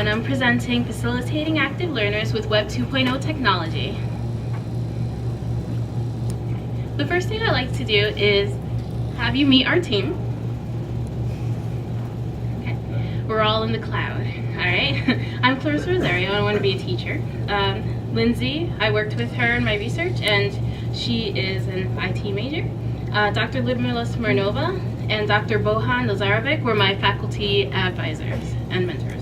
and I'm presenting Facilitating Active Learners with Web 2.0 Technology. The first thing I like to do is have you meet our team. Okay. We're all in the cloud, alright? I'm Clarisa Rosario, and I want to be a teacher. Lindsay, I worked with her in my research, and she is an IT major. Dr. Ludmila Smirnova and Dr. Bohan Lazarevic were my faculty advisors and mentors.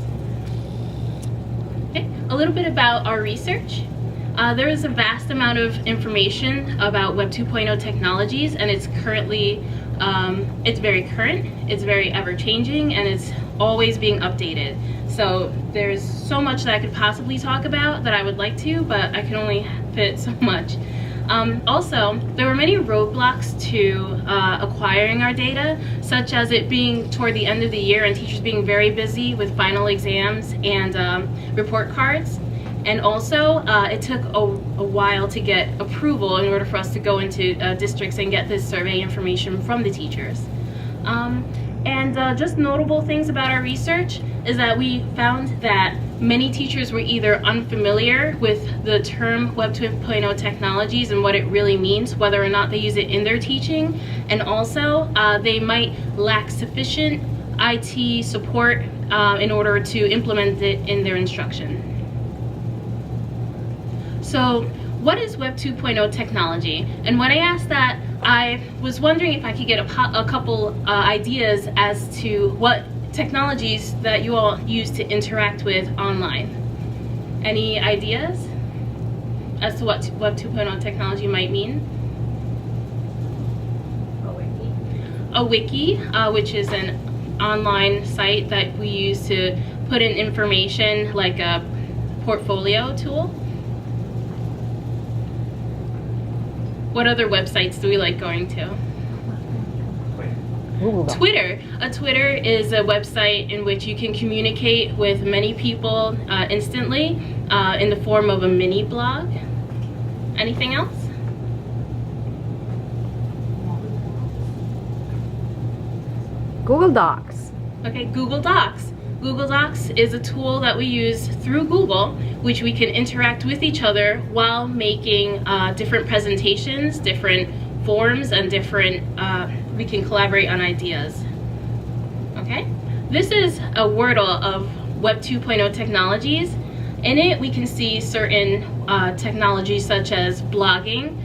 Okay, a little bit about our research. There is a vast amount of information about Web 2.0 technologies, and it's currently, it's very current, it's very ever-changing, and it's always being updated. So there's so much that I could possibly talk about that I would like to, but I can only fit so much. Also, there were many roadblocks to acquiring our data, such as it being toward the end of the year and teachers being very busy with final exams and report cards. And also, it took a while to get approval in order for us to go into districts and get this survey information from the teachers. Just notable things about our research is that we found that many teachers were either unfamiliar with the term Web 2.0 technologies and what it really means, whether or not they use it in their teaching, and also they might lack sufficient IT support in order to implement it in their instruction. So what is Web 2.0 technology? And when I asked that, I was wondering if I could get a couple ideas as to what technologies that you all use to interact with online. Any ideas as to what Web 2.0 technology might mean? A wiki, which is an online site that we use to put in information, like a portfolio tool. What other websites do we like going to? Twitter. Twitter is a website in which you can communicate with many people instantly in the form of a mini blog. Anything else? Google Docs. Okay, Google Docs. Google Docs is a tool that we use through Google, which we can interact with each other while making different presentations, different forms, and different, we can collaborate on ideas. Okay? This is a Wordle of Web 2.0 technologies. In it, we can see certain technologies such as blogging.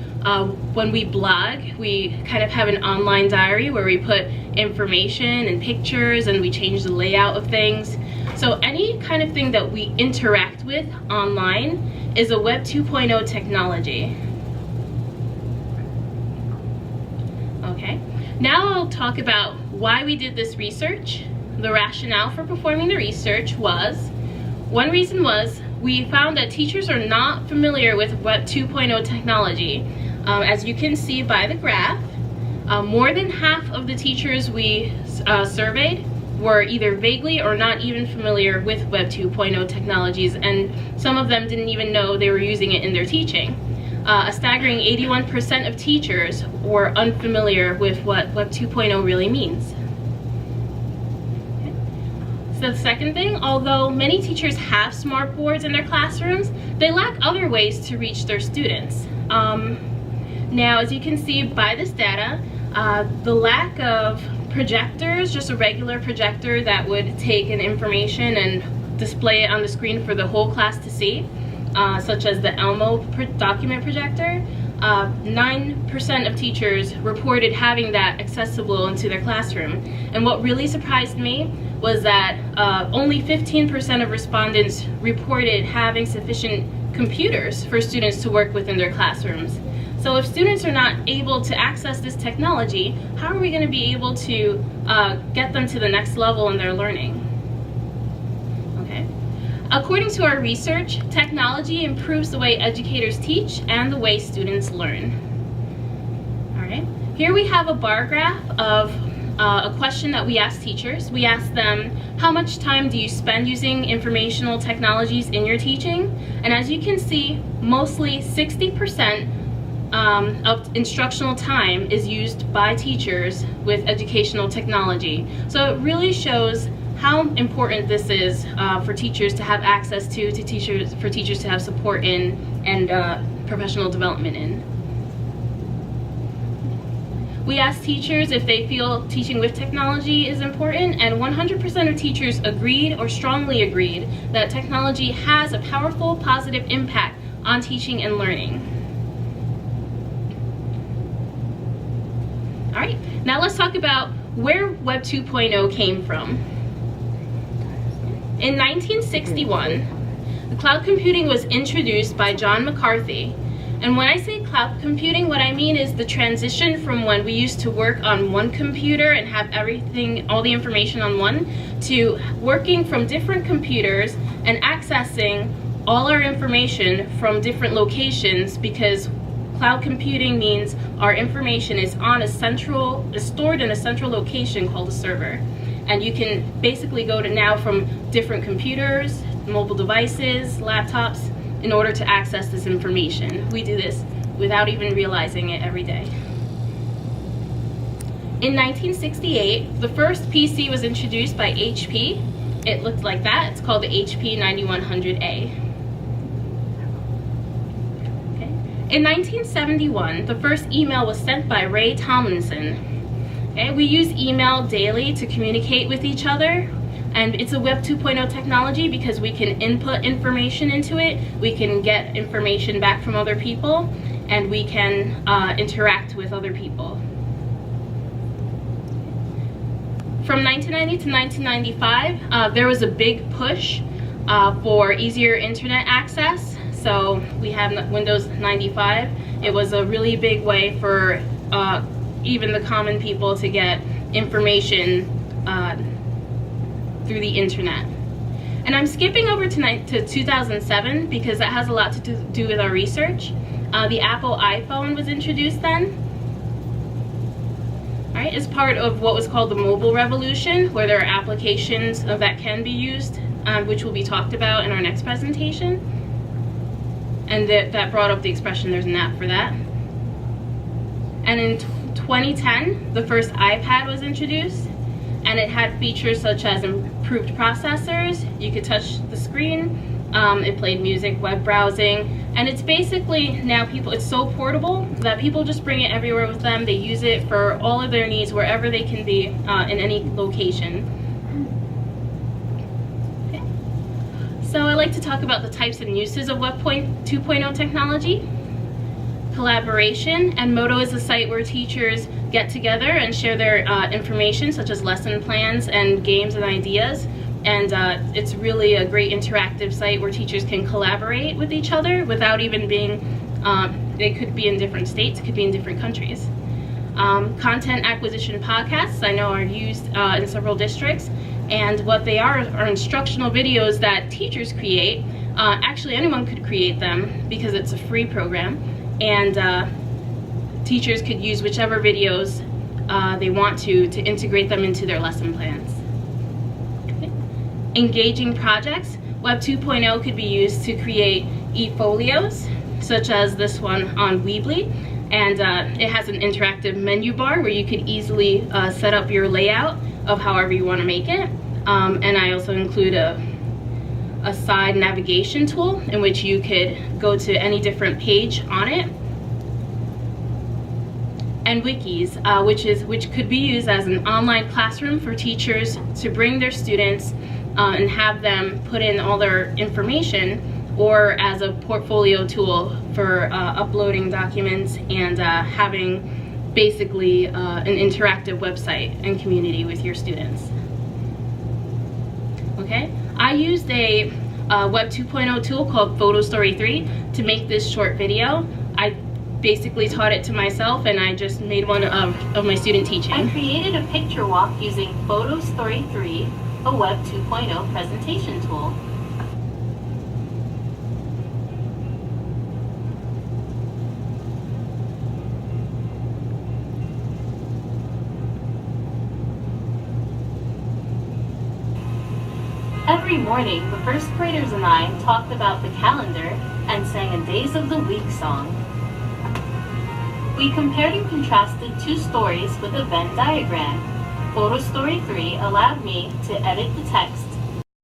When we blog, we kind of have an online diary where we put information and pictures and we change the layout of things. So any kind of thing that we interact with online is a Web 2.0 technology. Okay, now I'll talk about why we did this research. The rationale for performing the research was, one reason was we found that teachers are not familiar with Web 2.0 technology. As you can see by the graph, more than half of the teachers we surveyed were either vaguely or not even familiar with Web 2.0 technologies, and some of them didn't even know they were using it in their teaching. A staggering 81% of teachers were unfamiliar with what Web 2.0 really means. Okay. So the second thing, although many teachers have smart boards in their classrooms, they lack other ways to reach their students. Now, as you can see by this data, the lack of projectors, just a regular projector that would take an information and display it on the screen for the whole class to see, such as the Elmo document projector, 9% of teachers reported having that accessible into their classroom. And what really surprised me was that only 15% of respondents reported having sufficient computers for students to work with in their classrooms. So if students are not able to access this technology, how are we going to be able to get them to the next level in their learning? Okay. According to our research, technology improves the way educators teach and the way students learn. All right. Here we have a bar graph of a question that we asked teachers. We asked them, how much time do you spend using informational technologies in your teaching? And as you can see, mostly 60% of instructional time is used by teachers with educational technology. So it really shows how important this is for teachers to have access to for teachers to have support in, and professional development in. We asked teachers if they feel teaching with technology is important, and 100% of teachers agreed or strongly agreed that technology has a powerful, positive impact on teaching and learning. All right, now let's talk about where Web 2.0 came from. In 1961, the cloud computing was introduced by John McCarthy. And when I say cloud computing, what I mean is the transition from when we used to work on one computer and have everything, all the information on one, to working from different computers and accessing all our information from different locations, because cloud computing means our information is stored in a central location called a server. And you can basically go to now from different computers, mobile devices, laptops, in order to access this information. We do this without even realizing it every day. In 1968, the first PC was introduced by HP. It looked like that. It's called the HP 9100A. Okay. In 1971, the first email was sent by Ray Tomlinson. Okay. We use email daily to communicate with each other. And it's a Web 2.0 technology because we can input information into it, we can get information back from other people, and we can interact with other people. From 1990 to 1995, there was a big push for easier internet access. So we have Windows 95. It was a really big way for even the common people to get information through the internet. And I'm skipping over tonight to 2007 because that has a lot to do with our research. The Apple iPhone was introduced then. All right, as part of what was called the mobile revolution, where there are applications that can be used, which will be talked about in our next presentation. And that brought up the expression, there's an app for that. And in 2010, the first iPad was introduced. And it had features such as improved processors, you could touch the screen, it played music, web browsing, and it's basically now it's so portable that people just bring it everywhere with them. They use it for all of their needs wherever they can be in any location. Okay. So I'd like to talk about the types and uses of Web 2.0 technology. Collaboration, and Modo is a site where teachers get together and share their information, such as lesson plans and games and ideas. And it's really a great interactive site where teachers can collaborate with each other without even being, they could be in different states, could be in different countries. Content acquisition podcasts, I know, are used in several districts. And what they are instructional videos that teachers create. Actually, anyone could create them because it's a free program. And teachers could use whichever videos they want to integrate them into their lesson plans. Okay. Engaging projects. Web 2.0 could be used to create e-folios, such as this one on Weebly. And it has an interactive menu bar where you could easily set up your layout of however you want to make it. And I also include a side navigation tool in which you could go to any different page on it. And wikis, which could be used as an online classroom for teachers to bring their students and have them put in all their information, or as a portfolio tool for uploading documents and having basically an interactive website and community with your students. Okay, I used a Web 2.0 tool called Photo Story 3 to make this short video. I basically taught it to myself, and I just made one of my student teaching. I created a picture walk using Photo Story 3, a Web 2.0 presentation tool. Every morning, the first graders and I talked about the calendar and sang a Days of the Week song. We compared and contrasted two stories with a Venn diagram. Photo Story 3 allowed me to edit the text